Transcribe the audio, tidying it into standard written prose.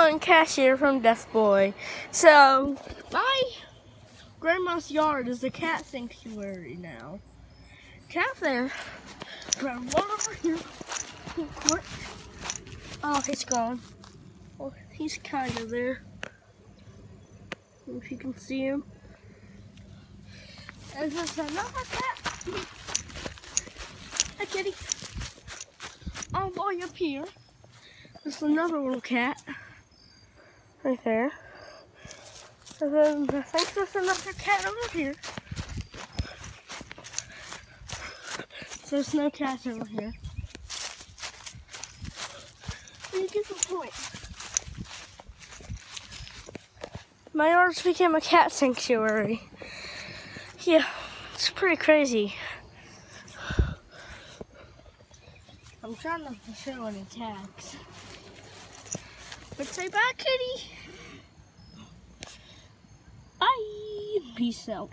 and Cashier from Death Boy. So, my grandma's yard is a cat sanctuary now. Cat there. Run one over here. Quick. Oh, he's gone. Oh, he's kind of there. If you can see him. And there's another cat. Hi, kitty. All the way up here. There's another little cat. Right there. And then I think there's another cat over here. So there's no cats over here. You get the point. My yard's became a cat sanctuary. Yeah, it's pretty crazy. I'm trying not to show any tags. But say bye, kitty. Bye. Peace out.